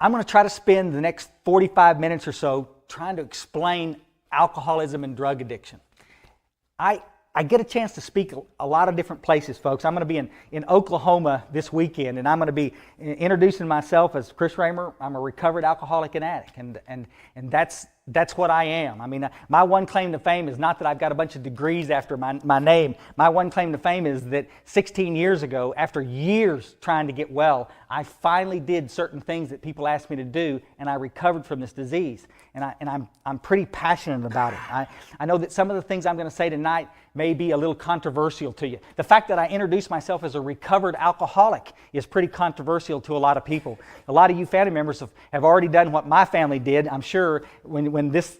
I'm going to try to spend the next 45 minutes or so trying to explain alcoholism and drug addiction. I get a chance to speak a lot of different places, folks. I'm going to be in Oklahoma this weekend, and I'm going to be introducing myself as Chris Raymer. I'm a recovered alcoholic and addict, and that's what I am. I mean, my one claim to fame is not that I've got a bunch of degrees after my name. My one claim to fame is that 16 years ago, after years trying to get well, I finally did certain things that people asked me to do, and I recovered from this disease. And I'm pretty passionate about it. I know that some of the things I'm going to say tonight may be a little controversial to you. The fact that I introduce myself as a recovered alcoholic is pretty controversial to a lot of people. A lot of you family members have already done what my family did. I'm sure when this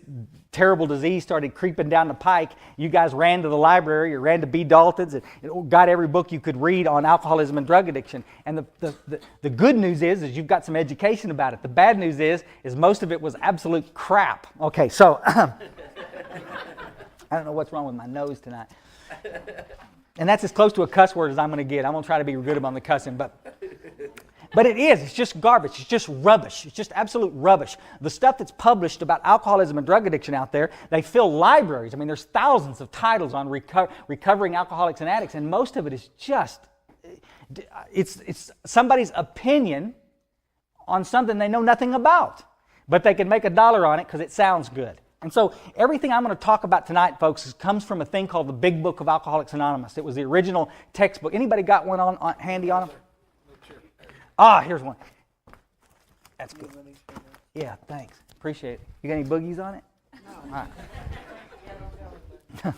terrible disease started creeping down the pike, you guys ran to the library or ran to B. Dalton's and got every book you could read on alcoholism and drug addiction. And the good news is you've got some education about it. The bad news is most of it was absolute crap. Okay, so I don't know what's wrong with my nose tonight. And that's as close to a cuss word as I'm going to get. I'm going to try to be good about the cussing, but it is. It's just garbage. It's just rubbish. It's just absolute rubbish. The stuff that's published about alcoholism and drug addiction out there, they fill libraries. I mean, there's thousands of titles on recovering alcoholics and addicts, and most of it is just, it's somebody's opinion on something they know nothing about. But they can make $1 on it because it sounds good. And so everything I'm going to talk about tonight, folks, comes from a thing called the Big Book of Alcoholics Anonymous. It was the original textbook. Anybody got one handy on them? Ah, here's one. That's good. Yeah, thanks. Appreciate it. You got any boogies on it? No. All right.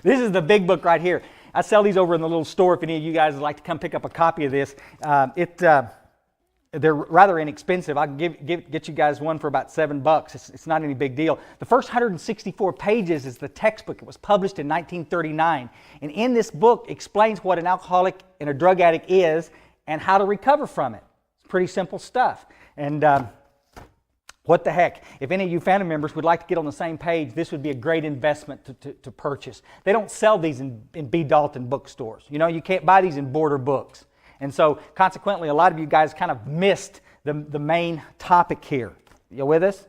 This is the Big Book right here. I sell these over in the little store if any of you guys would like to come pick up a copy of this. They're rather inexpensive. I can get you guys one for about $7. It's not any big deal. The first 164 pages is the textbook. It was published in 1939. And in this book explains what an alcoholic and a drug addict is and how to recover from it. It's pretty simple stuff. And what the heck? If any of you family members would like to get on the same page, this would be a great investment to purchase. They don't sell these in B. Dalton bookstores. You know, you can't buy these in Border Books. And so, consequently, a lot of you guys kind of missed the main topic here. You with us?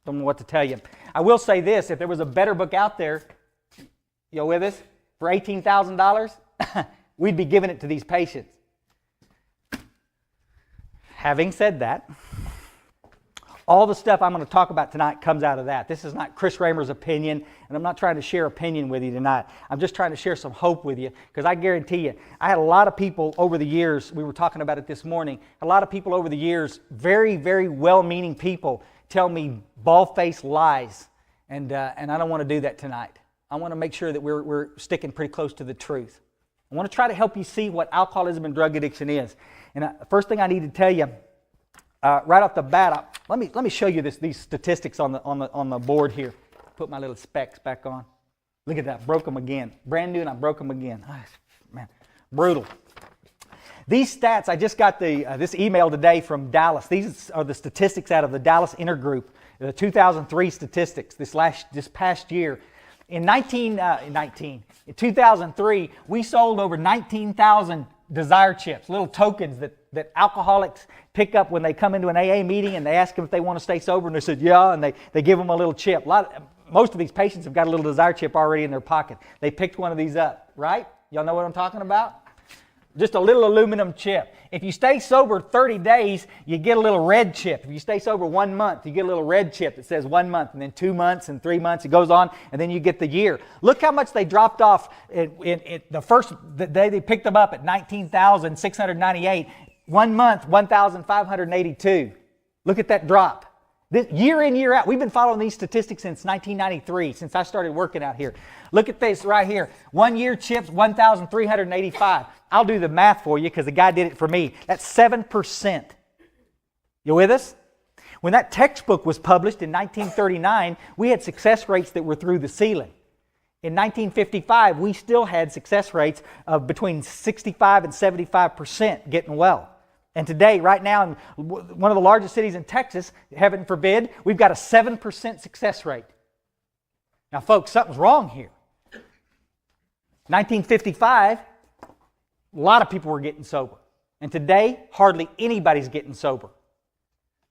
Don't know what to tell you. I will say this. If there was a better book out there, you with us, for $18,000, we'd be giving it to these patients. Having said that, all the stuff I'm going to talk about tonight comes out of that. This is not Chris Raymer's opinion, and I'm not trying to share opinion with you tonight. I'm just trying to share some hope with you, because I guarantee you, I had a lot of people over the years, we were talking about it this morning, a lot of people over the years, very, very well-meaning people, tell me bald-faced lies, and I don't want to do that tonight. I want to make sure that we're sticking pretty close to the truth. I want to try to help you see what alcoholism and drug addiction is. And the first thing I need to tell you, right off the bat, let me show you these statistics on the board here. Put my little specs back on. Look at that, broke them again. Brand new, and I broke them again. Oh, man, brutal. These stats, I just got this email today from Dallas. These are the statistics out of the Dallas Intergroup, the 2003 statistics this past year. In 2003, we sold over 19,000 desire chips, little tokens that alcoholics pick up when they come into an AA meeting and they ask them if they want to stay sober, and they said, yeah, and they give them a little chip. Most of these patients have got a little desire chip already in their pocket. They picked one of these up, right? Y'all know what I'm talking about? Just a little aluminum chip. If you stay sober 30 days, you get a little red chip. If you stay sober 1 month, you get a little red chip that says 1 month, and then 2 months and 3 months. It goes on, and then you get the year. Look how much they dropped off in the first day they picked them up at 19,698. 1 month, 1,582. Look at that drop. This, year in, year out. We've been following these statistics since 1993, since I started working out here. Look at this right here. 1 year chips, 1,385. I'll do the math for you because the guy did it for me. That's 7%. You with us? When that textbook was published in 1939, we had success rates that were through the ceiling. In 1955, we still had success rates of between 65 and 75% getting well. And today, right now, in one of the largest cities in Texas, heaven forbid, we've got a 7% success rate. Now, folks, something's wrong here. 1955, a lot of people were getting sober. And today, hardly anybody's getting sober.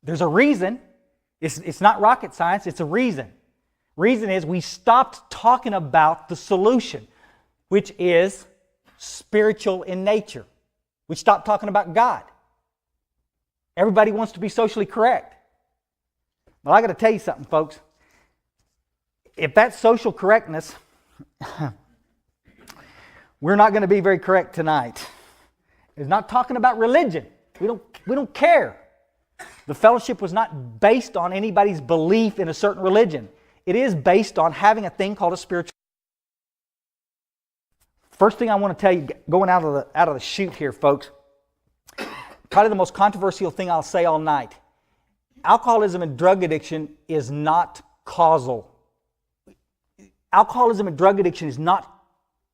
There's a reason. It's not rocket science, it's a reason. Reason is we stopped talking about the solution, which is spiritual in nature. We stopped talking about God. Everybody wants to be socially correct. Well, I got to tell you something, folks. If that's social correctness, we're not going to be very correct tonight. It's not talking about religion. We don't care. The fellowship was not based on anybody's belief in a certain religion. It is based on having a thing called a spiritual. First thing I want to tell you, going out of the chute here, folks, probably the most controversial thing I'll say all night. Alcoholism and drug addiction is not causal. Alcoholism and drug addiction is not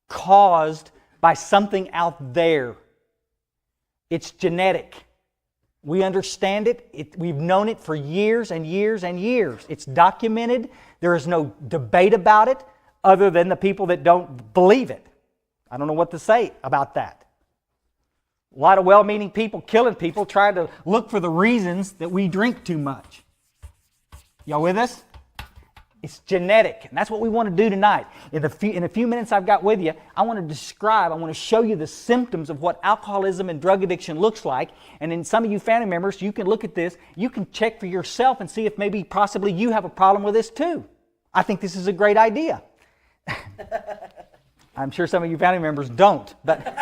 caused by something out there. It's genetic. We understand it. We've known it for years and years and years. It's documented. There is no debate about it other than the people that don't believe it. I don't know what to say about that. A lot of well-meaning people killing people trying to look for the reasons that we drink too much. Y'all with us? It's genetic, and that's what we want to do tonight. In a few minutes I've got with you, I want to show you the symptoms of what alcoholism and drug addiction looks like. And in some of you family members, you can look at this, you can check for yourself and see if maybe possibly you have a problem with this too. I think this is a great idea. I'm sure some of you family members don't, but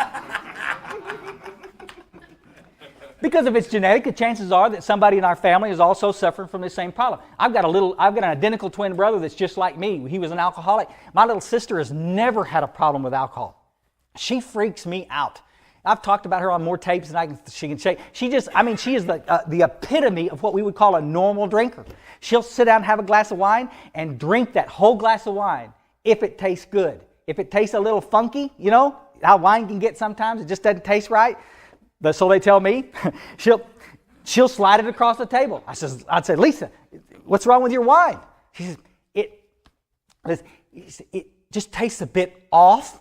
because if it's genetic, the chances are that somebody in our family is also suffering from the same problem. I've got an identical twin brother that's just like me. He was an alcoholic. My little sister has never had a problem with alcohol. She freaks me out. I've talked about her on more tapes than she can shake. She is the epitome of what we would call a normal drinker. She'll sit down and have a glass of wine and drink that whole glass of wine if it tastes good. If it tastes a little funky, you know how wine can get sometimes, it just doesn't taste right. So they tell me, she'll slide it across the table. I'd say, Lisa, what's wrong with your wine? She says, it just tastes a bit off.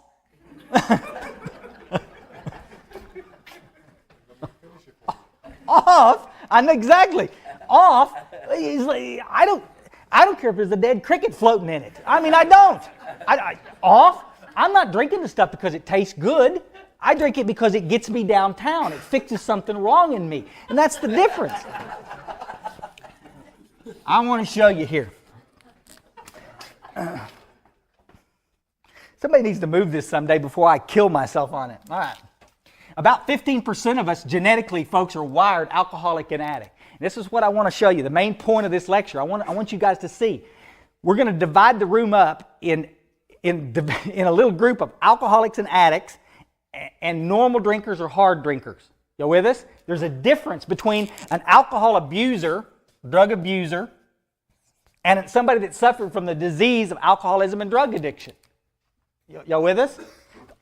Off? I know exactly. Off? I don't care if there's a dead cricket floating in it. I mean, I don't. Off? I'm not drinking the stuff because it tastes good. I drink it because it gets me downtown. It fixes something wrong in me. And that's the difference. I want to show you here. Somebody needs to move this someday before I kill myself on it. All right. About 15% of us genetically, folks, are wired alcoholic and addict. This is what I want to show you. The main point of this lecture, I want you guys to see. We're going to divide the room up in a little group of alcoholics and addicts and normal drinkers or hard drinkers. You with us? There's a difference between an alcohol abuser, drug abuser, and somebody that suffered from the disease of alcoholism and drug addiction. Y'all with us?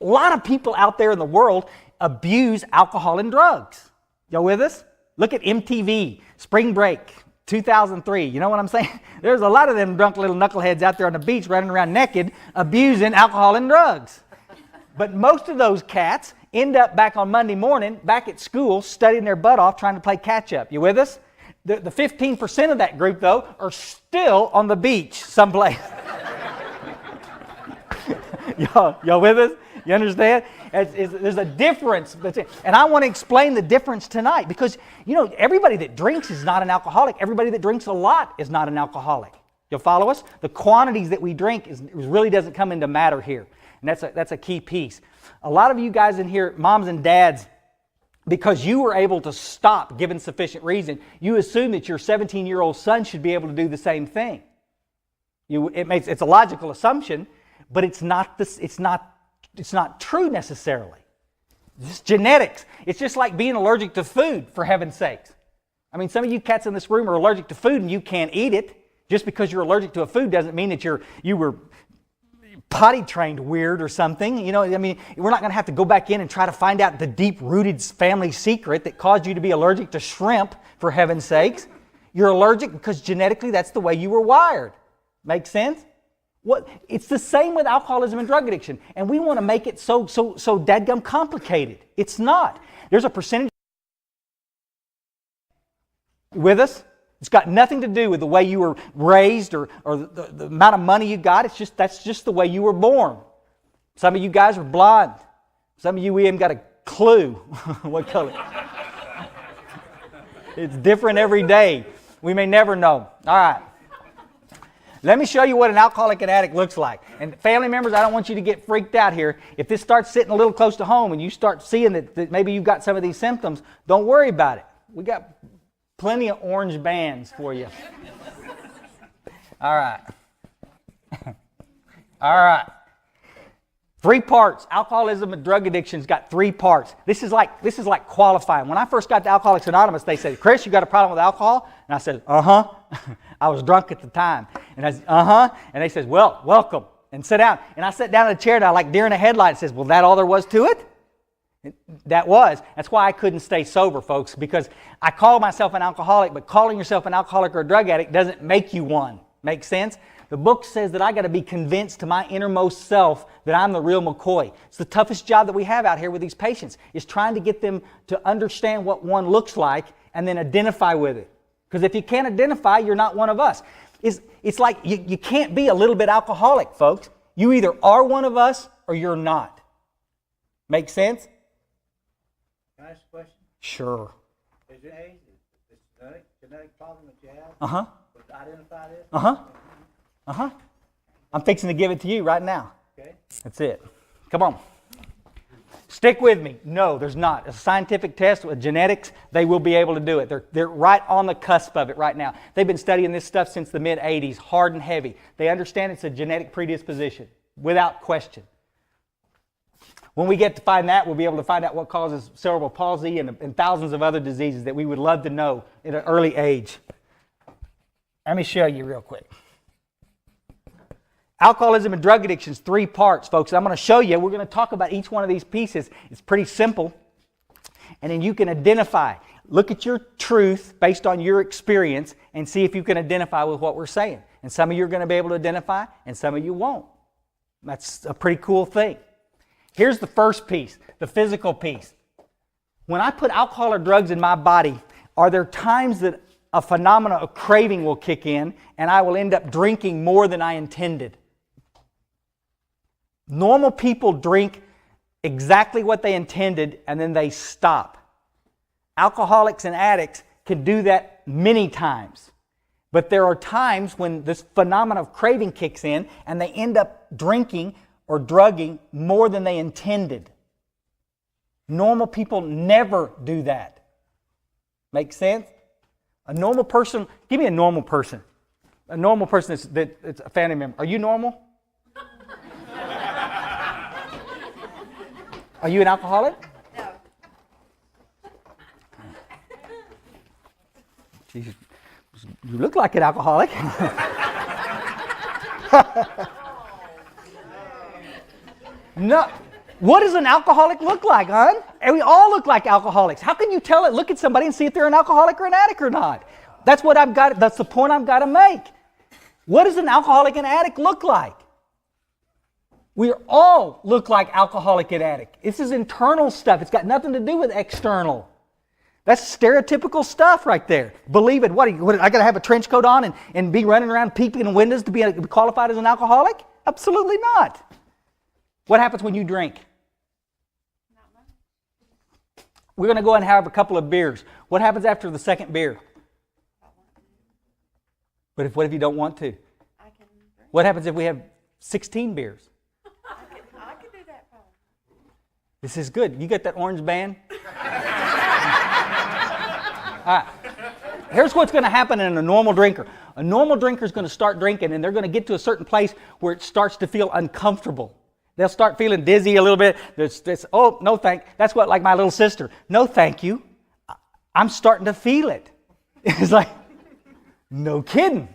A lot of people out there in the world abuse alcohol and drugs. Y'all with us? Look at MTV, Spring Break, 2003. You know what I'm saying? There's a lot of them drunk little knuckleheads out there on the beach running around naked abusing alcohol and drugs. But most of those cats end up back on Monday morning, back at school, studying their butt off, trying to play catch-up. You with us? The 15% of that group, though, are still on the beach someplace. Y'all with us? You understand? There's a difference. And I want to explain the difference tonight because, everybody that drinks is not an alcoholic. Everybody that drinks a lot is not an alcoholic. You'll follow us? The quantities that we drink really doesn't come into matter here. And that's a key piece. A lot of you guys in here, moms and dads, because you were able to stop given sufficient reason, you assume that your 17-year-old son should be able to do the same thing. It's a logical assumption, but it's not true necessarily. It's genetics. It's just like being allergic to food, for heaven's sakes. I mean, some of you cats in this room are allergic to food and you can't eat it. Just because you're allergic to a food doesn't mean that you were potty trained weird or something. We're not going to have to go back in and try to find out the deep-rooted family secret that caused you to be allergic to shrimp, for heaven's sakes. You're allergic because genetically that's the way you were wired. Make sense? It's the same with alcoholism and drug addiction, and we want to make it so dadgum complicated. It's not. There's a percentage with us. It's got nothing to do with the way you were raised or the amount of money you got. That's just the way you were born. Some of you guys are blind. Some of you, we haven't got a clue what color. It's different every day. We may never know. All right. Let me show you what an alcoholic and addict looks like. And family members, I don't want you to get freaked out here. If this starts sitting a little close to home and you start seeing that maybe you've got some of these symptoms, don't worry about it. We got plenty of orange bands for you. All right. All right. 3 parts. Alcoholism and drug addiction's got 3 parts. This is like qualifying. When I first got to Alcoholics Anonymous, they said, "Chris, you got a problem with alcohol?" And I said, "Uh-huh." I was drunk at the time. And I said, "Uh-huh." And they said, "Well, welcome. And sit down." And I sat down in a chair and I like deer in a headlight says, "Well, that all there was to it?" That's why I couldn't stay sober, folks, because I call myself an alcoholic, but calling yourself an alcoholic or a drug addict doesn't make you one. Make sense? The book says that I got to be convinced to my innermost self that I'm the real McCoy. It's the toughest job that we have out here with these patients, is trying to get them to understand what one looks like and then identify with it. Because if you can't identify, you're not one of us. It's like you can't be a little bit alcoholic, folks. You either are one of us or you're not. Make sense? Can I ask a question? Sure. Is it age? Is it genetic problem that you have? Uh-huh. To identify this? Uh-huh. Uh-huh. I'm fixing to give it to you right now. Okay. That's it. Come on. Stick with me. No, there's not. A scientific test with genetics, they will be able to do it. They're right on the cusp of it right now. They've been studying this stuff since the mid-'80s, hard and heavy. They understand it's a genetic predisposition, without question. When we get to find that, we'll be able to find out what causes cerebral palsy and thousands of other diseases that we would love to know at an early age. Let me show you real quick. Alcoholism and drug addiction is 3 parts, folks. I'm going to show you. We're going to talk about each one of these pieces. It's pretty simple. And then you can identify. Look at your truth based on your experience and see if you can identify with what we're saying. And some of you are going to be able to identify, and some of you won't. That's a pretty cool thing. Here's the first piece, the physical piece. When I put alcohol or drugs in my body, are there times that a phenomenon of craving will kick in and I will end up drinking more than I intended? Normal people drink exactly what they intended and then they stop. Alcoholics and addicts can do that many times. But there are times when this phenomenon of craving kicks in and they end up drinking or drugging more than they intended. Normal people never do that. Make sense? A normal person, give me a normal person. A normal person that's a family member. Are you normal? Are you an alcoholic? No. Jesus, you look like an alcoholic. No. What does an alcoholic look like, hon? And we all look like alcoholics. How can you tell it? Look at somebody and see if they're an alcoholic or an addict or not. That's what I've got. That's the point I've got to make. What does an alcoholic and addict look like? We all look like alcoholic and addict. This is internal stuff. It's got nothing to do with external. That's stereotypical stuff right there. Believe it. What I got to have a trench coat on and be running around peeping in windows to be qualified as an alcoholic? Absolutely not. What happens when you drink? We're going to go and have a couple of beers. What happens after the second beer? But what if you don't want to? I can drink. What happens if we have 16 beers? I could do that probably. This is good. You got that orange band? All right. Here's what's going to happen in a normal drinker. A normal drinker is going to start drinking and they're going to get to a certain place where it starts to feel uncomfortable. They'll start feeling dizzy a little bit. Oh, no thank. That's what, like my little sister. No thank you. I'm starting to feel it. It's like, no kidding.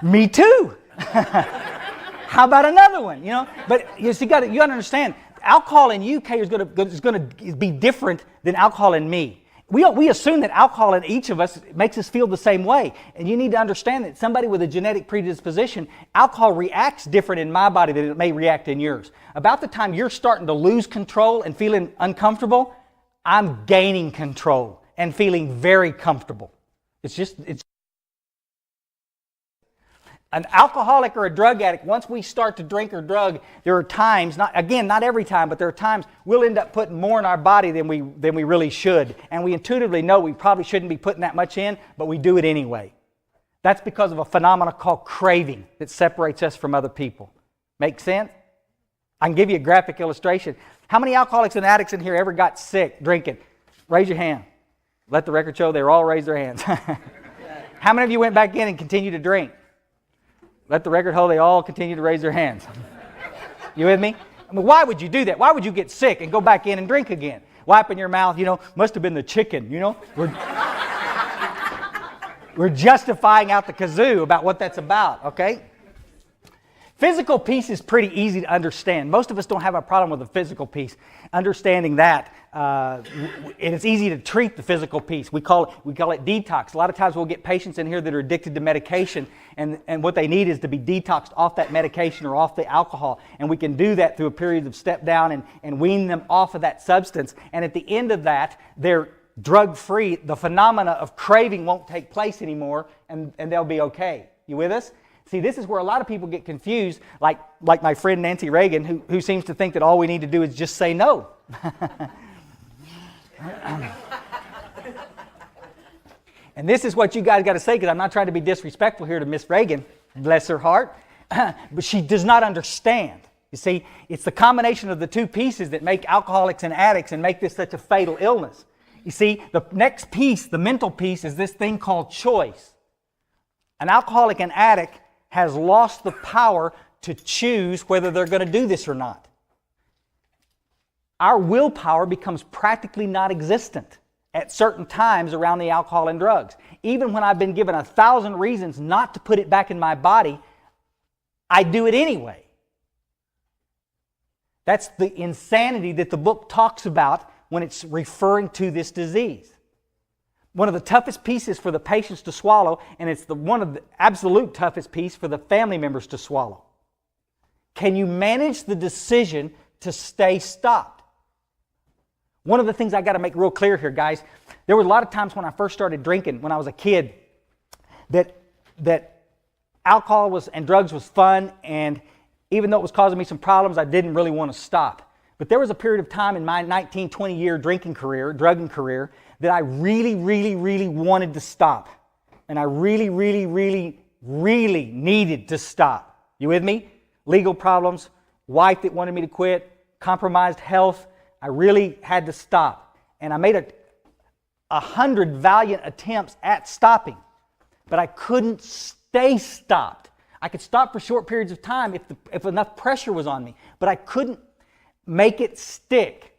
Me too. How about another one? You know. But you got to understand, alcohol in UK is going to be different than alcohol in me. We assume that alcohol in each of us makes us feel the same way. And you need to understand that somebody with a genetic predisposition, alcohol reacts different in my body than it may react in yours. About the time you're starting to lose control and feeling uncomfortable, I'm gaining control and feeling very comfortable. It's An alcoholic or a drug addict, once we start to drink or drug, there are times, not every time, but there are times we'll end up putting more in our body than we really should. And we intuitively know we probably shouldn't be putting that much in, but we do it anyway. That's because of a phenomenon called craving that separates us from other people. Make sense? I can give you a graphic illustration. How many alcoholics and addicts in here ever got sick drinking? Raise your hand. Let the record show they all raised their hands. How many of you went back in and continued to drink? Let the record hold they all continue to raise their hands. You with me? I mean, why would you do that? Why would you get sick and go back in and drink again? Wiping your mouth, must have been the chicken, We're justifying out the kazoo about what that's about, okay? Physical peace is pretty easy to understand. Most of us don't have a problem with the physical peace. Understanding that, it's easy to treat the physical peace. We call it detox. A lot of times we'll get patients in here that are addicted to medication, and what they need is to be detoxed off that medication or off the alcohol. And we can do that through a period of step down and wean them off of that substance. And at the end of that, they're drug-free. The phenomena of craving won't take place anymore, and they'll be okay. You with us? See, this is where a lot of people get confused, like my friend Nancy Reagan, who seems to think that all we need to do is just say no. And this is what you guys got to say, because I'm not trying to be disrespectful here to Miss Reagan, bless her heart, but she does not understand. You see, it's the combination of the two pieces that make alcoholics and addicts and make this such a fatal illness. You see, the next piece, the mental piece, is this thing called choice. An alcoholic and addict has lost the power to choose whether they're going to do this or not. Our willpower becomes practically non-existent at certain times around the alcohol and drugs. Even when I've been given 1,000 reasons not to put it back in my body, I do it anyway. That's the insanity that the book talks about when it's referring to this disease. One of the toughest pieces for the patients to swallow, and it's one of the absolute toughest piece for the family members to swallow. Can you manage the decision to stay stopped? One of the things I got to make real clear here, guys, there were a lot of times when I first started drinking, when I was a kid, that alcohol and drugs was fun, and even though it was causing me some problems, I didn't really want to stop. But there was a period of time in my 19, 20-year drugging career, that I really, really, really wanted to stop. And I really, really, really, really needed to stop. You with me? Legal problems, wife that wanted me to quit, compromised health. I really had to stop. And I made 100 valiant attempts at stopping. But I couldn't stay stopped. I could stop for short periods of time if enough pressure was on me. But I couldn't make it stick.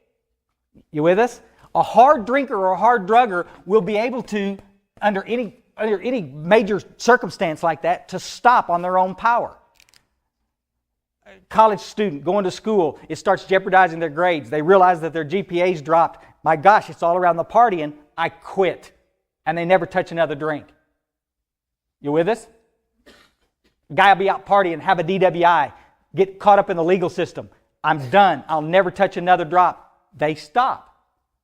You with us? A hard drinker or a hard drugger will be able to, under any major circumstance like that, to stop on their own power. A college student going to school, it starts jeopardizing their grades. They realize that their GPA's dropped. My gosh, it's all around the partying. I quit. And they never touch another drink. You with us? A guy will be out partying, have a DWI, get caught up in the legal system. I'm done. I'll never touch another drop. They stop.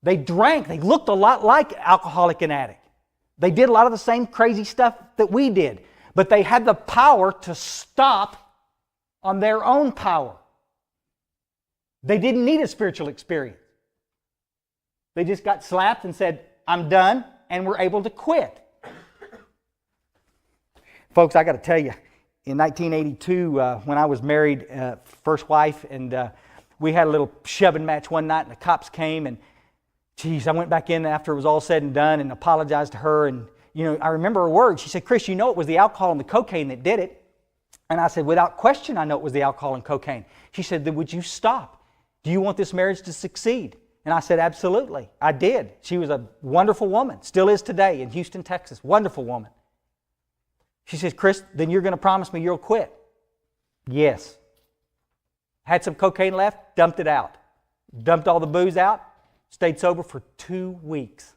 They drank. They looked a lot like alcoholic and addict. They did a lot of the same crazy stuff that we did. But they had the power to stop on their own power. They didn't need a spiritual experience. They just got slapped and said, I'm done, and were able to quit. Folks, I got to tell you, in 1982, when I was married, first wife, and we had a little shoving match one night, and the cops came, and geez, I went back in after it was all said and done and apologized to her. And, I remember her words. She said, Chris, it was the alcohol and the cocaine that did it. And I said, without question, I know it was the alcohol and cocaine. She said, then would you stop? Do you want this marriage to succeed? And I said, absolutely. I did. She was a wonderful woman, still is today in Houston, Texas. Wonderful woman. She says, Chris, then you're going to promise me you'll quit? Yes. Had some cocaine left, dumped it out. Dumped all the booze out. Stayed sober for 2 weeks.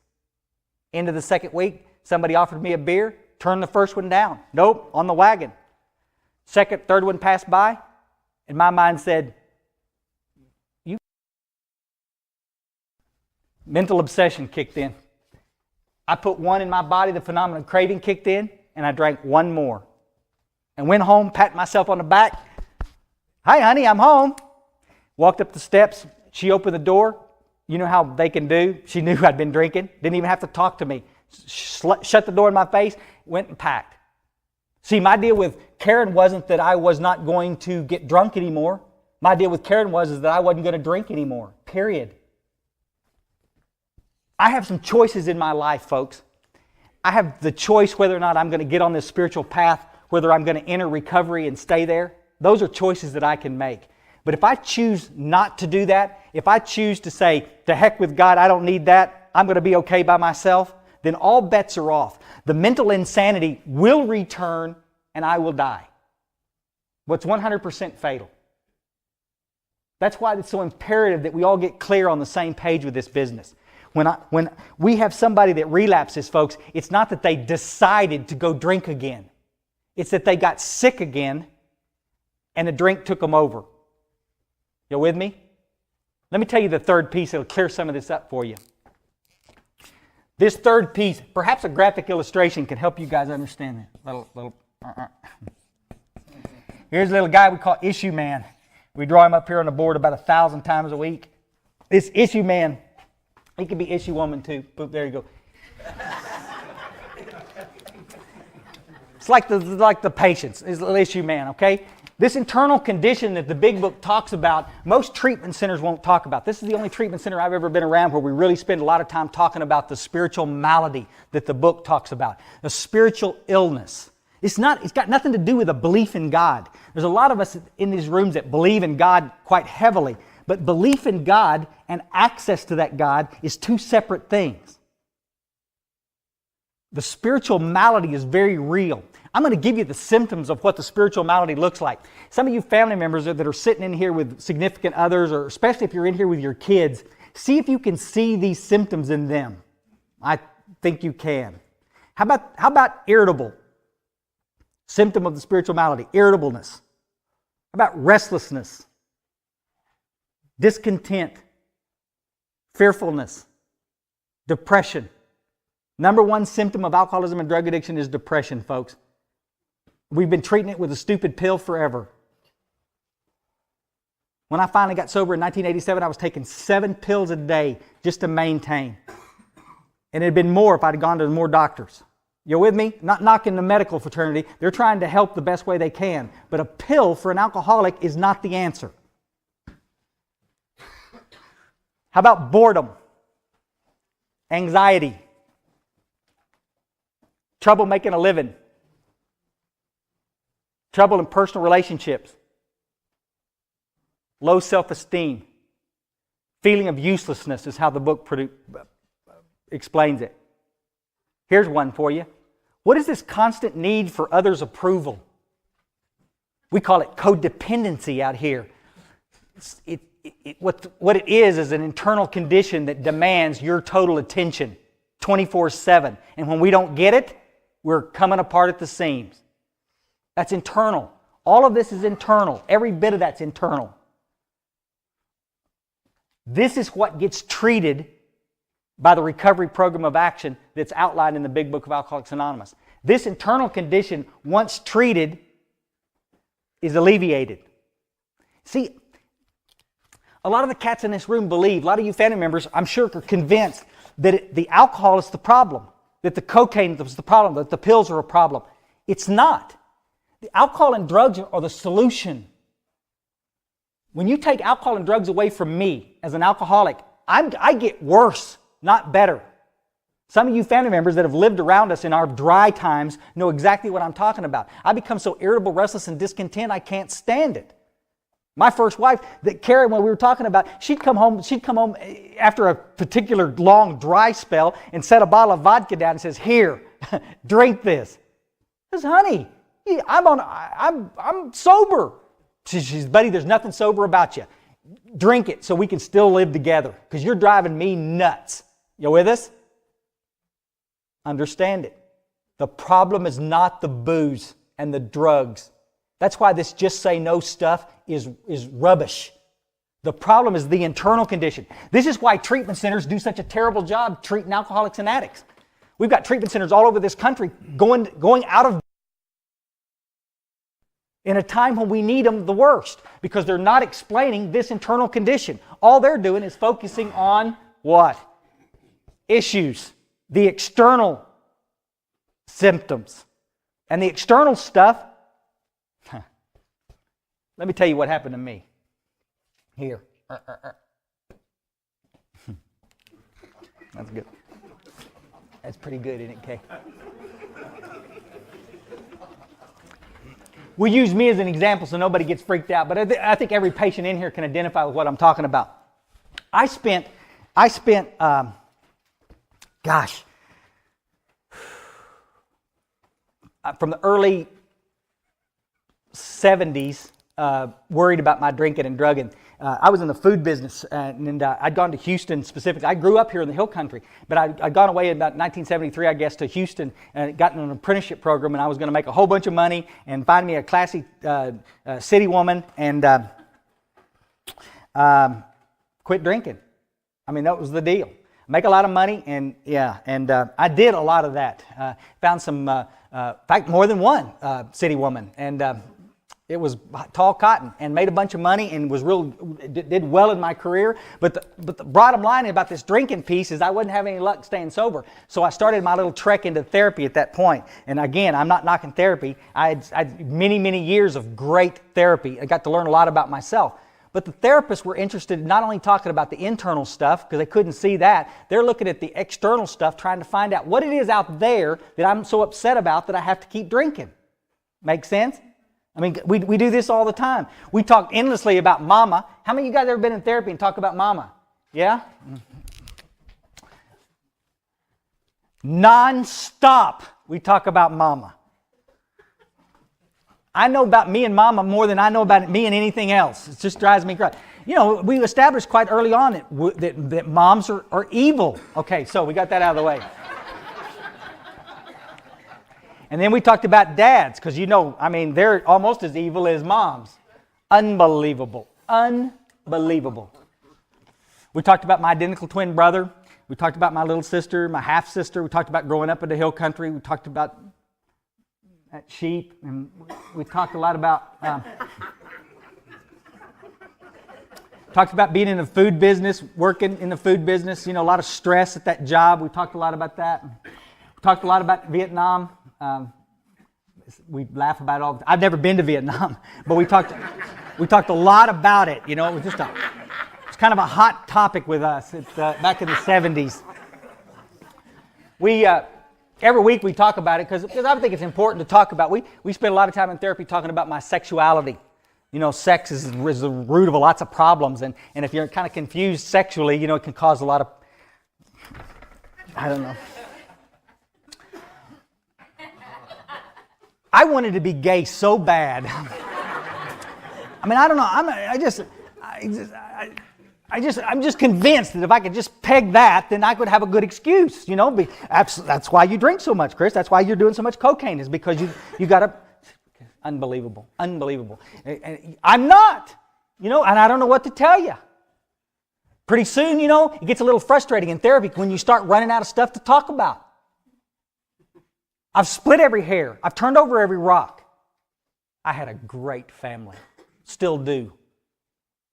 Into the second week, somebody offered me a beer, turned the first one down. Nope, on the wagon. Second, third one passed by, and my mind said, mental obsession kicked in. I put one in my body, the phenomenon of craving kicked in, and I drank one more. and went home, patting myself on the back. Hi, honey, I'm home. Walked up the steps. She opened the door. You know how they can do. She knew I'd been drinking. Didn't even have to talk to me. Shut the door in my face. Went and packed. See, my deal with Karen wasn't that I was not going to get drunk anymore. My deal with Karen was that I wasn't going to drink anymore. Period. I have some choices in my life, folks. I have the choice whether or not I'm going to get on this spiritual path, whether I'm going to enter recovery and stay there. Those are choices that I can make. But if I choose not to do that, if I choose to say, to heck with God, I don't need that, I'm going to be okay by myself, then all bets are off. The mental insanity will return and I will die. What's 100% fatal. That's why it's so imperative that we all get clear on the same page with this business. When we have somebody that relapses, folks, it's not that they decided to go drink again. It's that they got sick again and the drink took them over. You with me? Let me tell you the third piece that'll clear some of this up for you. This third piece, perhaps a graphic illustration can help you guys understand that. Here's a little guy we call Issue Man. We draw him up here on the board about 1,000 times a week. This Issue Man, he could be Issue Woman too. Boop, there you go. It's like the patients, is the Issue Man, okay? This internal condition that the big book talks about, most treatment centers won't talk about. This is the only treatment center I've ever been around where we really spend a lot of time talking about the spiritual malady that the book talks about, the spiritual illness. It's got nothing to do with a belief in God. There's a lot of us in these rooms that believe in God quite heavily, but belief in God and access to that God is two separate things. The spiritual malady is very real. I'm going to give you the symptoms of what the spiritual malady looks like. Some of you family members that are sitting in here with significant others, or especially if you're in here with your kids, see if you can see these symptoms in them. I think you can. How about irritable? Symptom of the spiritual malady, irritableness. How about restlessness? Discontent, fearfulness, depression. Number one symptom of alcoholism and drug addiction is depression, folks. We've been treating it with a stupid pill forever. When I finally got sober in 1987, I was taking 7 pills a day just to maintain. And it had been more if I'd gone to more doctors. You with me? Not knocking the medical fraternity. They're trying to help the best way they can. But a pill for an alcoholic is not the answer. How about boredom? Anxiety? Trouble making a living? Trouble in personal relationships? Low self-esteem? Feeling of uselessness is how the book explains it. Here's one for you. What is this constant need for others' approval? We call it codependency out here. What it is an internal condition that demands your total attention 24/7. And when we don't get it, we're coming apart at the seams. That's internal. All of this is internal. Every bit of that's internal. This is what gets treated by the recovery program of action that's outlined in the Big Book of Alcoholics Anonymous. This internal condition, once treated, is alleviated. See, a lot of the cats in this room believe, a lot of you family members, I'm sure, are convinced that the alcohol is the problem, that the cocaine is the problem, that the pills are a problem. It's not. The alcohol and drugs are the solution. When you take alcohol and drugs away from me as an alcoholic, I get worse, not better. Some of you family members that have lived around us in our dry times know exactly what I'm talking about. I become so irritable, restless, and discontent, I can't stand it. My first wife, that Karen, when we were talking about, she'd come home after a particular long dry spell and set a bottle of vodka down and says, "Here, drink this." I says, "Honey, I'm sober." She says, "Buddy, there's nothing sober about you. Drink it so we can still live together because you're driving me nuts." You with us? Understand it. The problem is not the booze and the drugs. That's why this just say no stuff is rubbish. The problem is the internal condition. This is why treatment centers do such a terrible job treating alcoholics and addicts. We've got treatment centers all over this country going out of in a time when we need them the worst, because they're not explaining this internal condition. All they're doing is focusing on what? Issues, the external symptoms. And the external stuff, let me tell you what happened to me. Here. That's good. That's pretty good, isn't it, Kay? We'll use me as an example so nobody gets freaked out, but I think every patient in here can identify with what I'm talking about. I spent from the early 70s, worried about my drinking and drugging. I was in the food business, and I'd gone to Houston specifically. I grew up here in the Hill Country, but I'd gone away in about 1973, I guess, to Houston and gotten an apprenticeship program, and I was going to make a whole bunch of money and find me a classy city woman and quit drinking. I mean, that was the deal. Make a lot of money, and I did a lot of that. Found some, in fact, more than one city woman, and it was tall cotton, and made a bunch of money, and was did well in my career. But the bottom line about this drinking piece is I wasn't having any luck staying sober. So I started my little trek into therapy at that point. And again, I'm not knocking therapy. I had many, many years of great therapy. I got to learn a lot about myself. But the therapists were interested in not only talking about the internal stuff, because they couldn't see that, they're looking at the external stuff, trying to find out what it is out there that I'm so upset about that I have to keep drinking. Make sense? I mean, we do this all the time. We talk endlessly about mama. How many of you guys ever been in therapy and talk about mama? Yeah? Non-stop, we talk about mama. I know about me and mama more than I know about me and anything else. It just drives me crazy. You know, we established quite early on that moms are evil. Okay, so we got that out of the way. And then we talked about dads, because I mean, they're almost as evil as moms. Unbelievable. Unbelievable. We talked about my identical twin brother. We talked about my little sister, my half-sister. We talked about growing up in the Hill Country. We talked about that sheep. And we talked a lot about... talked about being in the food business, working in the food business. A lot of stress at that job. We talked a lot about that. We talked a lot about Vietnam. We laugh about it all. I've never been to Vietnam, but we talked a lot about it. It was it's kind of a hot topic with us. It's back in the 70s. We every week we talk about it because I think it's important to talk about. We spend a lot of time in therapy talking about my sexuality. Sex is the root of lots of problems, and if you're kind of confused sexually, it can cause a lot of, I don't know. I wanted to be gay so bad. I mean, I don't know. I'm just convinced that if I could just peg that, then I could have a good excuse. That's why you drink so much, Chris. That's why you're doing so much cocaine, is because you got to. Unbelievable. And I'm not. And I don't know what to tell you. Pretty soon, it gets a little frustrating in therapy when you start running out of stuff to talk about. I've split every hair. I've turned over every rock. I had a great family. Still do.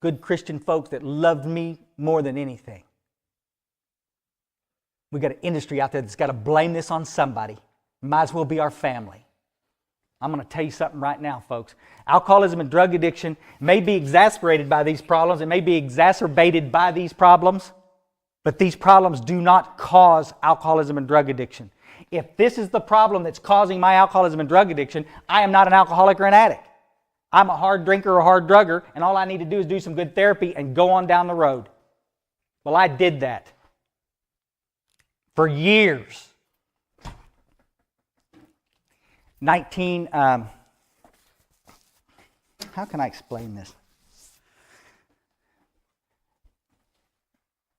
Good Christian folks that loved me more than anything. We got an industry out there that's got to blame this on somebody. Might as well be our family. I'm going to tell you something right now, folks. Alcoholism and drug addiction may be exacerbated by these problems. It may be exacerbated by these problems. But these problems do not cause alcoholism and drug addiction. If this is the problem that's causing my alcoholism and drug addiction, I am not an alcoholic or an addict. I'm a hard drinker or a hard drugger, and all I need to do is do some good therapy and go on down the road. Well, I did that for years. How can I explain this?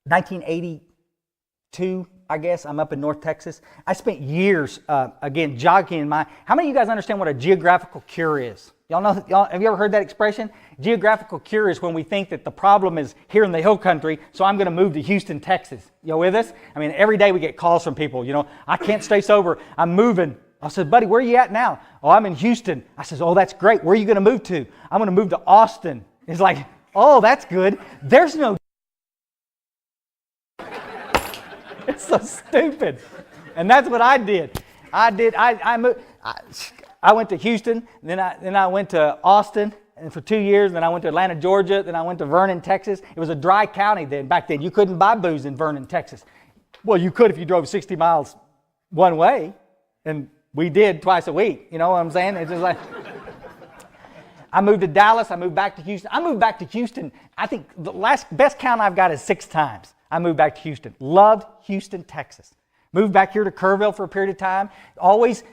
1982, I guess. I'm up in North Texas. I spent years, again, jogging in my... How many of you guys understand what a geographical cure is? Y'all know? Have you ever heard that expression? Geographical cure is when we think that the problem is here in the Hill Country, so I'm going to move to Houston, Texas. You with us? I mean, every day we get calls from people, I can't stay sober. I'm moving. I said, buddy, where are you at now? Oh, I'm in Houston. I says, oh, that's great. Where are you going to move to? I'm going to move to Austin. He's like, oh, that's good. There's no... It's so stupid. And that's what I did. I moved. I went to Houston, then I went to Austin, and for 2 years, then I went to Atlanta, Georgia, then I went to Vernon, Texas. It was a dry county then. Back then, you couldn't buy booze in Vernon, Texas. Well, you could if you drove 60 miles one way, and we did twice a week. You know what I'm saying? It's just like... I moved to Dallas. I moved back to Houston. I moved back to Houston. I think the best count I've got is 6 times. I moved back to Houston. Loved Houston, Texas. Moved back here to Kerrville for a period of time. Always,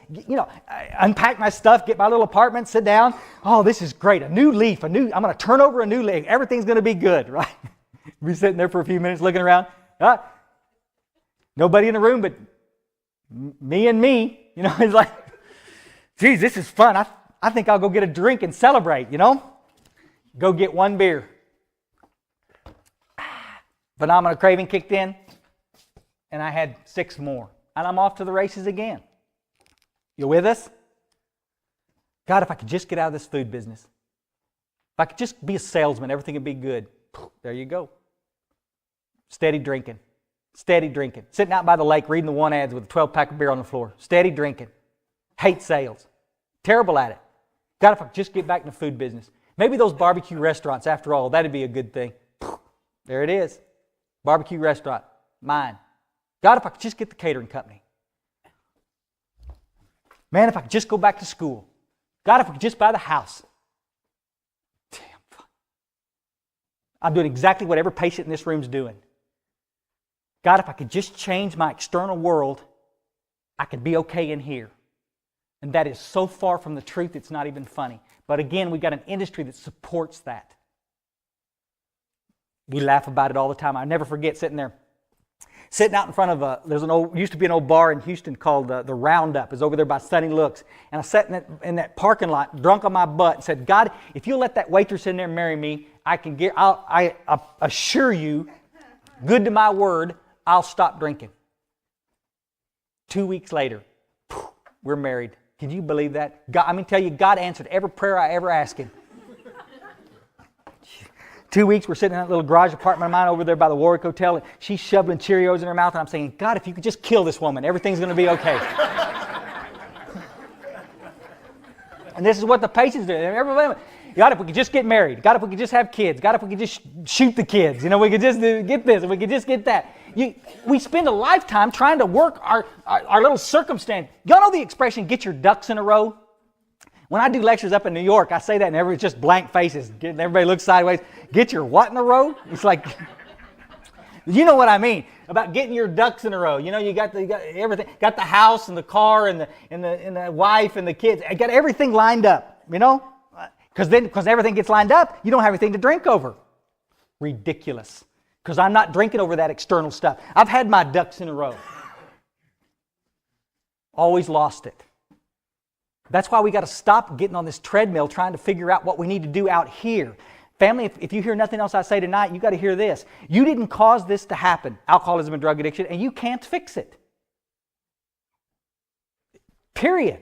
unpack my stuff, get my little apartment, sit down. Oh, this is great. A new leaf. I'm going to turn over a new leaf. Everything's going to be good, right? Be sitting there for a few minutes looking around. Nobody in the room but me and me. It's like, geez, this is fun. I think I'll go get a drink and celebrate, Go get one beer. Phenomenal craving kicked in, and I had 6 more. And I'm off to the races again. You with us? God, if I could just get out of this food business. If I could just be a salesman, everything would be good. There you go. Steady drinking. Steady drinking. Sitting out by the lake reading the one ads with a 12-pack of beer on the floor. Steady drinking. Hate sales. Terrible at it. God, if I could just get back in the food business. Maybe those barbecue restaurants, after all, that'd be a good thing. There it is. Barbecue restaurant. Mine. God, if I could just get the catering company. Man, if I could just go back to school. God, if I could just buy the house. Damn. I'm doing exactly what every patient in this room is doing. God, if I could just change my external world, I could be okay in here. And that is so far from the truth, it's not even funny. But again, we've got an industry that supports that. We laugh about it all the time. I never forget sitting out in front of used to be an old bar in Houston called the Roundup. It's over there by Sunny Looks. And I sat in that parking lot, drunk on my butt, and said, God, if you'll let that waitress in there marry me, I assure you, good to my word, I'll stop drinking. 2 weeks later, we're married. Can you believe that? God, I'm going to tell you, God answered every prayer I ever asked Him. 2 weeks, we're sitting in that little garage apartment of mine over there by the Warwick Hotel, and she's shoveling Cheerios in her mouth, and I'm saying, God, if you could just kill this woman, everything's going to be okay. And this is what the patients do. God, if we could just get married. God, if we could just have kids. God, if we could just shoot the kids. We could just get this, and we could just get that. We spend a lifetime trying to work our little circumstance. Y'all know the expression, get your ducks in a row? When I do lectures up in New York, I say that and everybody's just blank faces. Everybody looks sideways. Get your what in a row? It's like, you know what I mean about getting your ducks in a row. You got everything. Got the house and the car and the wife and the kids. I got everything lined up. Because everything gets lined up, you don't have anything to drink over. Ridiculous. Because I'm not drinking over that external stuff. I've had my ducks in a row. Always lost it. That's why we got to stop getting on this treadmill trying to figure out what we need to do out here. Family, if you hear nothing else I say tonight, you got to hear this. You didn't cause this to happen, alcoholism and drug addiction, and you can't fix it. Period.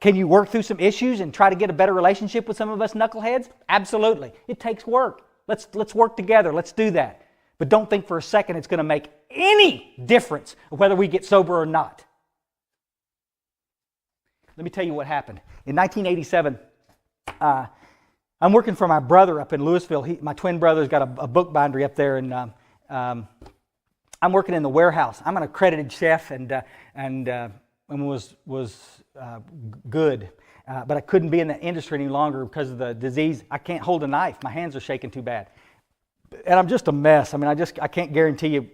Can you work through some issues and try to get a better relationship with some of us knuckleheads? Absolutely. It takes work. Let's work together. Let's do that. But don't think for a second it's going to make any difference whether we get sober or not. Let me tell you what happened. In 1987, I'm working for my brother up in Louisville. My twin brother's got a book bindery up there, and I'm working in the warehouse. I'm an accredited chef and was good, but I couldn't be in the industry any longer because of the disease. I can't hold a knife. My hands are shaking too bad, and I'm just a mess. I can't guarantee you.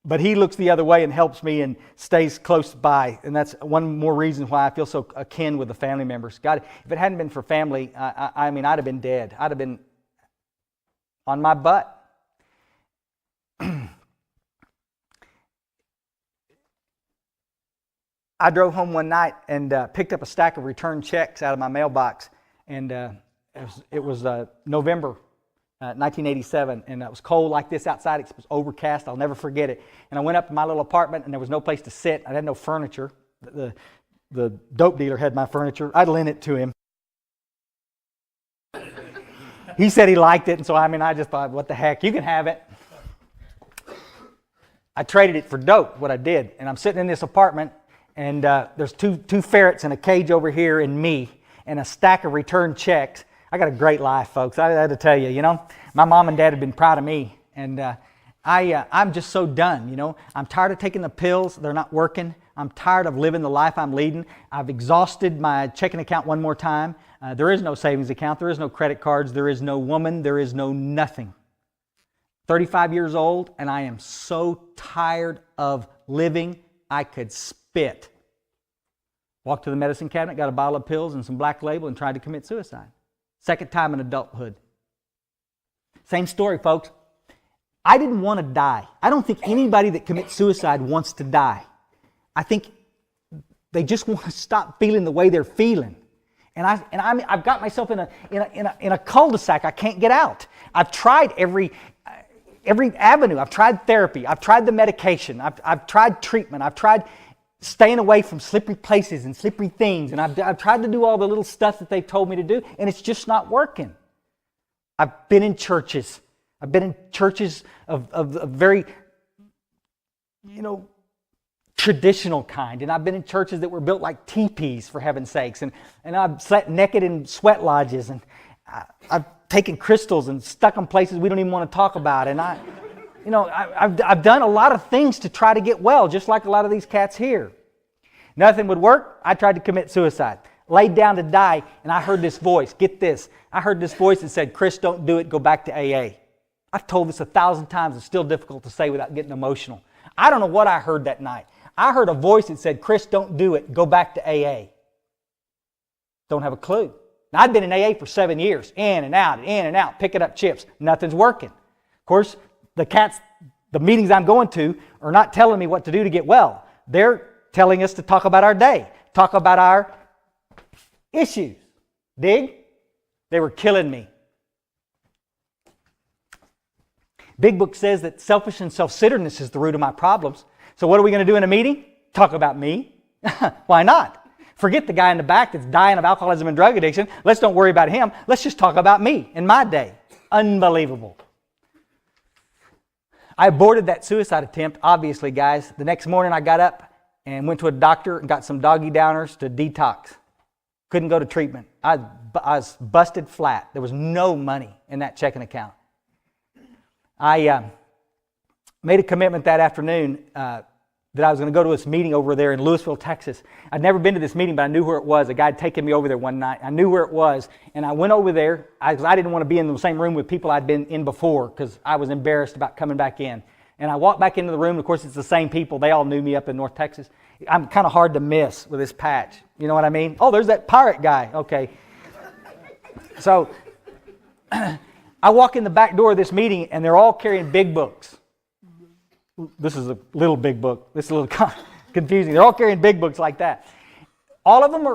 But he looks the other way and helps me and stays close by. And that's one more reason why I feel so akin with the family members. God, if it hadn't been for family, I'd have been dead. I'd have been on my butt. I drove home one night and picked up a stack of return checks out of my mailbox. And it was November 1987, and it was cold like this outside. It was overcast. I'll never forget it. And I went up to my little apartment, and there was no place to sit. I had no furniture. The dope dealer had my furniture. I'd lent it to him. He said he liked it, and so I just thought, what the heck, you can have it. I traded it for dope, what I did. And I'm sitting in this apartment, and there's two ferrets in a cage over here and me, and a stack of returned checks. I got a great life, folks. I had to tell you, my mom and dad have been proud of me, and I'm just so done, I'm tired of taking the pills. They're not working. I'm tired of living the life I'm leading. I've exhausted my checking account one more time. There is no savings account. There is no credit cards. There is no woman. There is no nothing. 35 years old, and I am so tired of living, I could spit. Walked to the medicine cabinet, got a bottle of pills and some Black Label, and tried to commit suicide. Second time in adulthood. Same story, folks. I didn't want to die. I don't think anybody that commits suicide wants to die. I think they just want to stop feeling the way they're feeling. And I've got myself in a cul-de-sac. I can't get out. I've tried every avenue. I've tried therapy. I've tried the medication. I've tried treatment. I've tried staying away from slippery places and slippery things. And I've tried to do all the little stuff that they've told me to do, and it's just not working. I've been in churches. I've been in churches of very, traditional kind. And I've been in churches that were built like teepees, for heaven's sakes. And I've slept naked in sweat lodges. And I've taken crystals and stuck them places we don't even want to talk about. And I've done a lot of things to try to get well, just like a lot of these cats here. Nothing would work. I tried to commit suicide. Laid down to die, and I heard this voice. Get this. I heard this voice that said, Chris, don't do it. Go back to AA. I've told this 1,000 times. It's still difficult to say without getting emotional. I don't know what I heard that night. I heard a voice that said, Chris, don't do it. Go back to AA. Don't have a clue. Now, I'd been in AA for 7 years. In and out, picking up chips. Nothing's working. Of course, the meetings I'm going to are not telling me what to do to get well. They're telling us to talk about our day. Talk about our issues. Dig? They were killing me. Big Book says that selfish and self-centeredness is the root of my problems. So what are we going to do in a meeting? Talk about me. Why not? Forget the guy in the back that's dying of alcoholism and drug addiction. Let's don't worry about him. Let's just talk about me and my day. Unbelievable. I aborted that suicide attempt, obviously, guys. The next morning I got up and went to a doctor and got some doggy downers to detox. Couldn't go to treatment. I was busted flat. There was no money in that checking account. I made a commitment that afternoon that I was going to go to this meeting over there in Louisville, Texas. I'd never been to this meeting, but I knew where it was. A guy had taken me over there one night. I knew where it was, and I went over there. I didn't want to be in the same room with people I'd been in before because I was embarrassed about coming back in. And I walked back into the room. Of course, it's the same people. They all knew me up in North Texas. I'm kind of hard to miss with this patch. You know what I mean? Oh, there's that pirate guy. Okay. So I walk in the back door of this meeting, and they're all carrying big books. This is a little big book. This is a little confusing. They're all carrying big books like that. All of them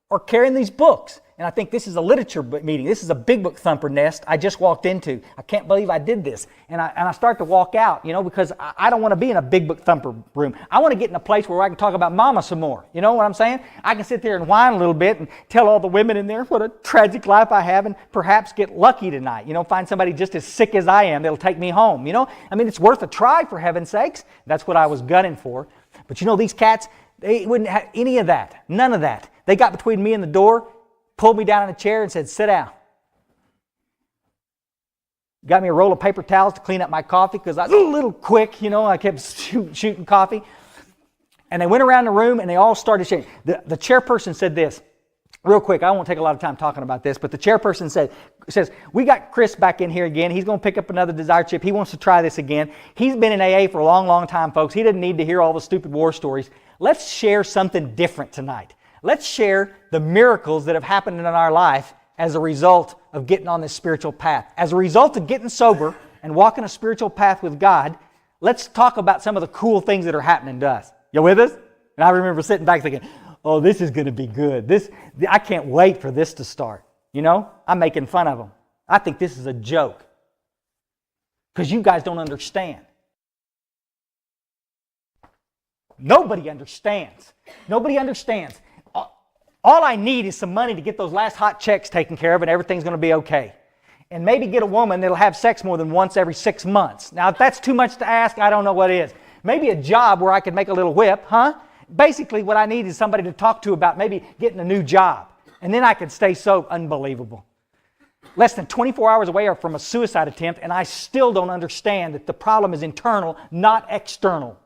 are carrying these books. And I think this is a literature meeting. This is a big book thumper nest I just walked into. I can't believe I did this. And I start to walk out, because I don't want to be in a big book thumper room. I want to get in a place where I can talk about mama some more. You know what I'm saying? I can sit there and whine a little bit and tell all the women in there what a tragic life I have and perhaps get lucky tonight. Find somebody just as sick as I am that'll take me home. It's worth a try, for heaven's sakes. That's what I was gunning for. But these cats, they wouldn't have any of that. None of that. They got between me and the door, pulled me down in a chair and said, sit down. Got me a roll of paper towels to clean up my coffee because I was a little quick, I kept shooting coffee. And they went around the room and they all started shaking. The chairperson said this, real quick, I won't take a lot of time talking about this, but the chairperson says, we got Chris back in here again. He's going to pick up another desire chip. He wants to try this again. He's been in AA for a long, long time, folks. He doesn't need to hear all the stupid war stories. Let's share something different tonight. Let's share the miracles that have happened in our life as a result of getting on this spiritual path. As a result of getting sober and walking a spiritual path with God, let's talk about some of the cool things that are happening to us. You with us? And I remember sitting back thinking, oh, this is going to be good. I can't wait for this to start. I'm making fun of them. I think this is a joke. Because you guys don't understand. Nobody understands. Nobody understands. All I need is some money to get those last hot checks taken care of and everything's going to be okay. And maybe get a woman that'll have sex more than once every 6 months. Now, if that's too much to ask, I don't know what is. Maybe a job where I could make a little whip, huh? Basically, what I need is somebody to talk to about maybe getting a new job. And then I could stay so unbelievable. Less than 24 hours away from a suicide attempt, and I still don't understand that the problem is internal, not external.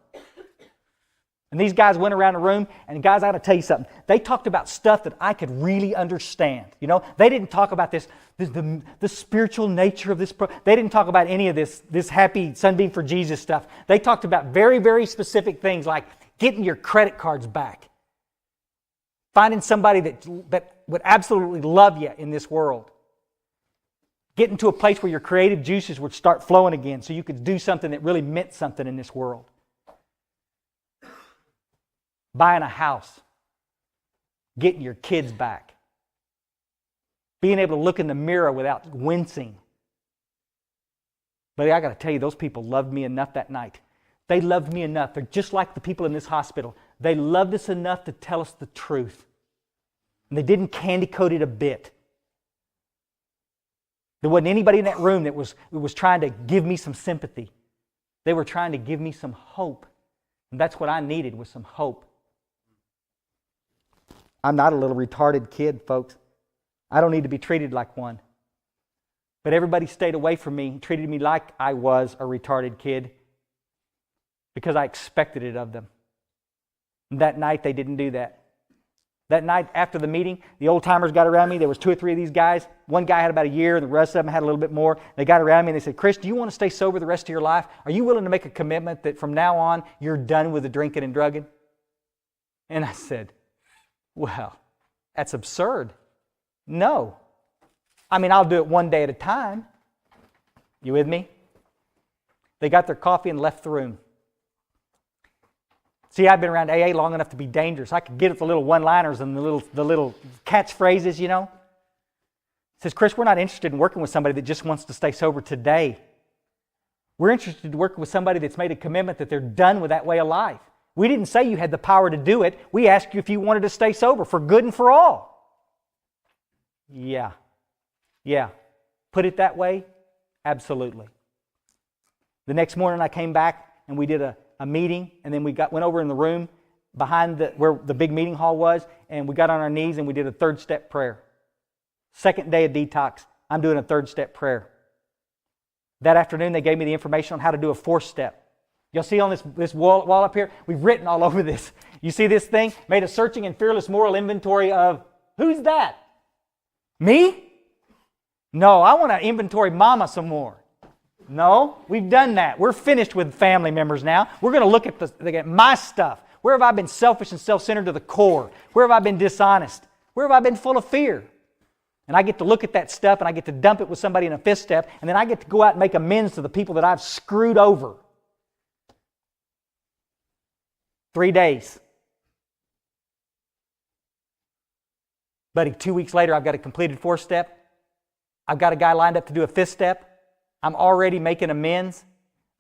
And these guys went around the room, and guys, I got to tell you something. They talked about stuff that I could really understand. You know, they didn't talk about the spiritual nature of this. They didn't talk about any of this happy Sunbeam for Jesus stuff. They talked about very, very specific things like getting your credit cards back. Finding somebody that would absolutely love you in this world. Getting to a place where your creative juices would start flowing again so you could do something that really meant something in this world. Buying a house. Getting your kids back. Being able to look in the mirror without wincing. But I got to tell you, those people loved me enough that night. They loved me enough. They're just like the people in this hospital. They loved us enough to tell us the truth. And they didn't candy coat it a bit. There wasn't anybody in that room that was trying to give me some sympathy. They were trying to give me some hope. And that's what I needed, was some hope. I'm not a little retarded kid, folks. I don't need to be treated like one. But everybody stayed away from me and treated me like I was a retarded kid because I expected it of them. And that night, they didn't do that. That night after the meeting, the old-timers got around me. There was 2 or 3 of these guys. One guy had about a year, the rest of them had a little bit more. They got around me and they said, Chris, do you want to stay sober the rest of your life? Are you willing to make a commitment that from now on, you're done with the drinking and drugging? And I said, well, that's absurd. No. I mean, I'll do it one day at a time. You with me? They got their coffee and left the room. See, I've been around AA long enough to be dangerous. I could get at the little one-liners and the little catchphrases, you know. It says, Chris, we're not interested in working with somebody that just wants to stay sober today. We're interested in working with somebody that's made a commitment that they're done with that way of life. We didn't say you had the power to do it. We asked you if you wanted to stay sober for good and for all. Yeah. Put it that way? Absolutely. The next morning I came back and we did a meeting, and then we went over in the room behind where the big meeting hall was, and we got on our knees and we did a 3rd-step prayer. Second day of detox, I'm doing a 3rd-step prayer. That afternoon they gave me the information on how to do a 4th-step. You'll see on this wall up here, we've written all over this. You see this thing? Made a searching and fearless moral inventory of, who's that? Me? No, I want to inventory Mama some more. No, we've done that. We're finished with family members now. We're going to look at my stuff. Where have I been selfish and self-centered to the core? Where have I been dishonest? Where have I been full of fear? And I get to look at that stuff and I get to dump it with somebody in a 5th step, and then I get to go out and make amends to the people that I've screwed over. 3 days. Buddy, 2 weeks later, I've got a completed 4th step. I've got a guy lined up to do a 5th step. I'm already making amends.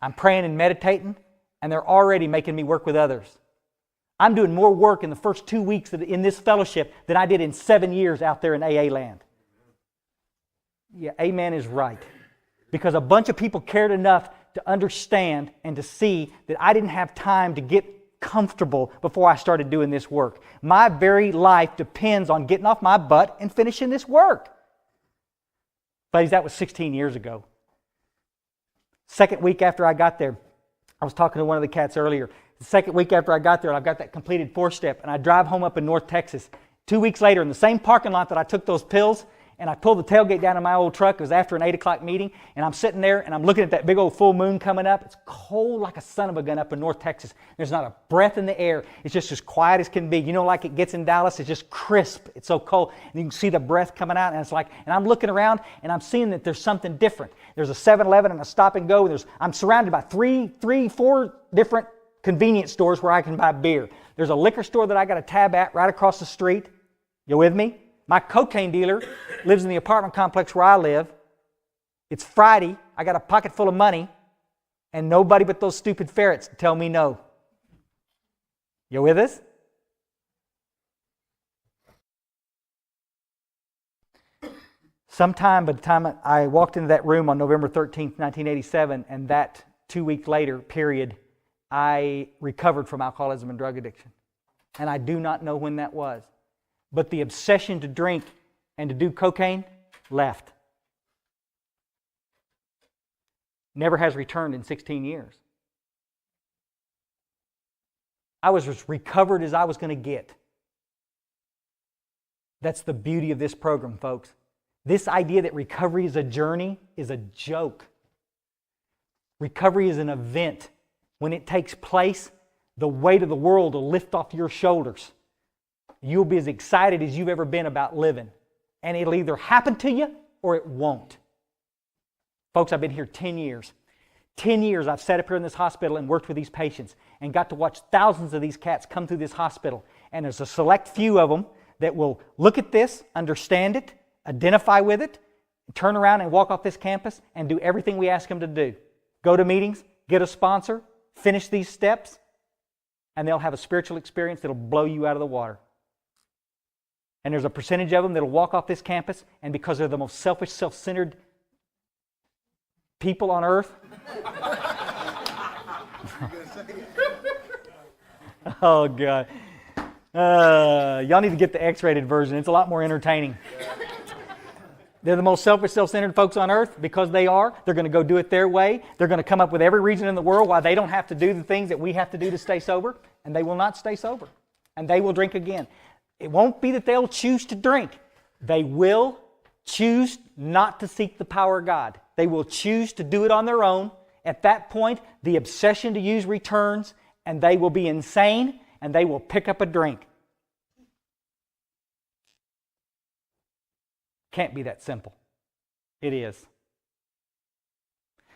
I'm praying and meditating, and they're already making me work with others. I'm doing more work in the first 2 weeks in this fellowship than I did in 7 years out there in AA land. Yeah, amen is right. Because a bunch of people cared enough to understand and to see that I didn't have time to get comfortable before I started doing this work. My very life depends on getting off my butt and finishing this work. Buddies, that was 16 years ago. Second week after I got there, I was talking to one of the cats earlier. The second week after I got there, I've got that completed 4th step, and I drive home up in North Texas. 2 weeks later, in the same parking lot that I took those pills, and I pulled the tailgate down in my old truck. It was after an 8 o'clock meeting, and I'm sitting there, and I'm looking at that big old full moon coming up. It's cold like a son of a gun up in North Texas. There's not a breath in the air. It's just as quiet as can be. You know, like it gets in Dallas, it's just crisp. It's so cold. And you can see the breath coming out, and it's like, and I'm looking around, and I'm seeing that there's something different. There's a 7-Eleven and a Stop and Go. I'm surrounded by 4 different convenience stores where I can buy beer. There's a liquor store that I got a tab at right across the street. You with me? My cocaine dealer lives in the apartment complex where I live. It's Friday. I got a pocket full of money. And nobody but those stupid ferrets tell me no. You with us? Sometime by the time I walked into that room on November 13th, 1987, and that 2 week later period, I recovered from alcoholism and drug addiction. And I do not know when that was. But the obsession to drink and to do cocaine left. Never has returned in 16 years. I was as recovered as I was going to get. That's the beauty of this program, folks. This idea that recovery is a journey is a joke. Recovery is an event. When it takes place, the weight of the world will lift off your shoulders. You'll be as excited as you've ever been about living. And it'll either happen to you or it won't. Folks, I've been here 10 years. 10 years I've sat up here in this hospital and worked with these patients and got to watch thousands of these cats come through this hospital. And there's a select few of them that will look at this, understand it, identify with it, turn around and walk off this campus and do everything we ask them to do. Go to meetings, get a sponsor, finish these steps, and they'll have a spiritual experience that'll blow you out of the water. And there's a percentage of them that'll walk off this campus, and because they're the most selfish, self-centered people on earth. Oh, God. Y'all need to get the X-rated version. It's a lot more entertaining. They're the most selfish, self-centered folks on earth because they are. They're going to go do it their way. They're going to come up with every reason in the world why they don't have to do the things that we have to do to stay sober, and they will not stay sober. And they will drink again. It won't be that they'll choose to drink. They will choose not to seek the power of God. They will choose to do it on their own. At that point, the obsession to use returns, and they will be insane, and they will pick up a drink. Can't be that simple. It is.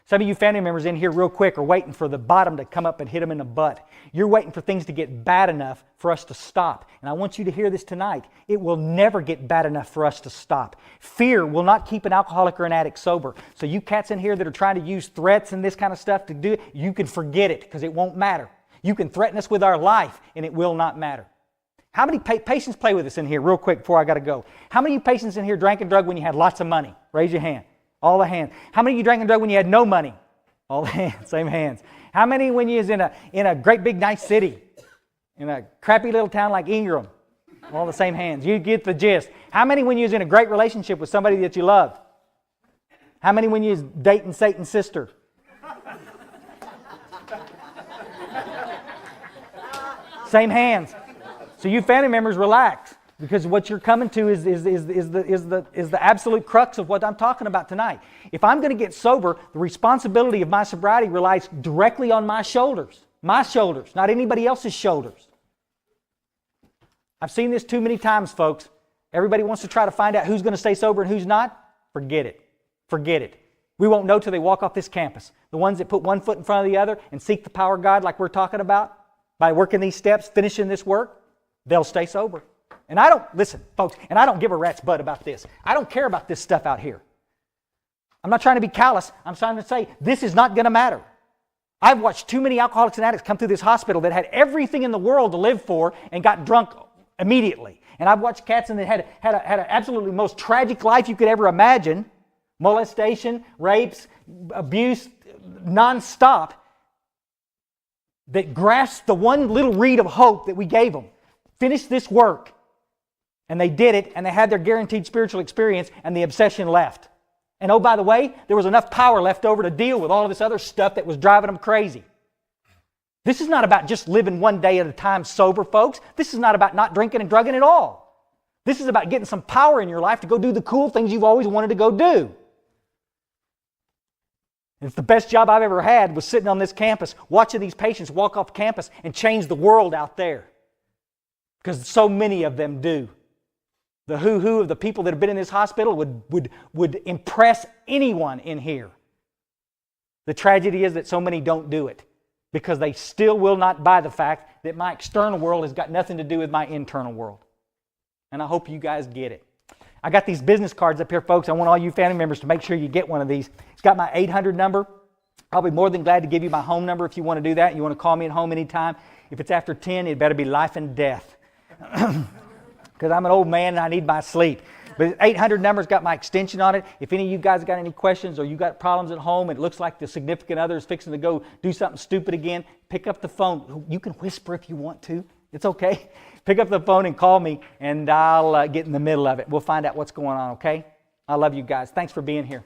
Some of you family members in here real quick are waiting for the bottom to come up and hit them in the butt. You're waiting for things to get bad enough for us to stop. And I want you to hear this tonight. It will never get bad enough for us to stop. Fear will not keep an alcoholic or an addict sober. So you cats in here that are trying to use threats and this kind of stuff to do it, you can forget it because it won't matter. You can threaten us with our life and it will not matter. How many patients play with us in here real quick before I got to go? How many of you patients in here drank and drug when you had lots of money? Raise your hand. All the hands. How many of you drank and drug when you had no money? All the hands, same hands. How many when you was in a great big nice city? In a crappy little town like Ingram? All the same hands. You get the gist. How many when you was in a great relationship with somebody that you loved? How many when you was dating Satan's sister? Same hands. So you family members, relax, because what you're coming to is the absolute crux of what I'm talking about tonight. If I'm going to get sober, the responsibility of my sobriety relies directly on my shoulders, not anybody else's shoulders. I've seen this too many times, folks. Everybody wants to try to find out who's going to stay sober and who's not. Forget it. Forget it. We won't know till they walk off this campus. The ones that put one foot in front of the other and seek the power of God like we're talking about, by working these steps, finishing this work, they'll stay sober. And I don't, listen, folks, and I don't give a rat's butt about this. I don't care about this stuff out here. I'm not trying to be callous. I'm trying to say this is not going to matter. I've watched too many alcoholics and addicts come through this hospital that had everything in the world to live for and got drunk immediately. And I've watched cats that had an absolutely most tragic life you could ever imagine. Molestation, rapes, abuse, nonstop. That grasped the one little reed of hope that we gave them. Finish this work. And they did it, and they had their guaranteed spiritual experience, and the obsession left. And oh, by the way, there was enough power left over to deal with all of this other stuff that was driving them crazy. This is not about just living one day at a time sober, folks. This is not about not drinking and drugging at all. This is about getting some power in your life to go do the cool things you've always wanted to go do. And it's the best job I've ever had was sitting on this campus, watching these patients walk off campus and change the world out there. Because so many of them do. The who-who of the people that have been in this hospital would impress anyone in here. The tragedy is that so many don't do it because they still will not buy the fact that my external world has got nothing to do with my internal world. And I hope you guys get it. I got these business cards up here, folks. I want all you family members to make sure you get one of these. It's got my 800 number. I'll be more than glad to give you my home number if you want to do that. You want to call me at home anytime. If it's after 10, it better be life and death. Because I'm an old man and I need my sleep. But 800 number's got my extension on it. If any of you guys got any questions or you got problems at home and it looks like the significant other is fixing to go do something stupid again, pick up the phone. You can whisper if you want to. It's okay. Pick up the phone and call me and I'll get in the middle of it. We'll find out what's going on, okay? I love you guys. Thanks for being here.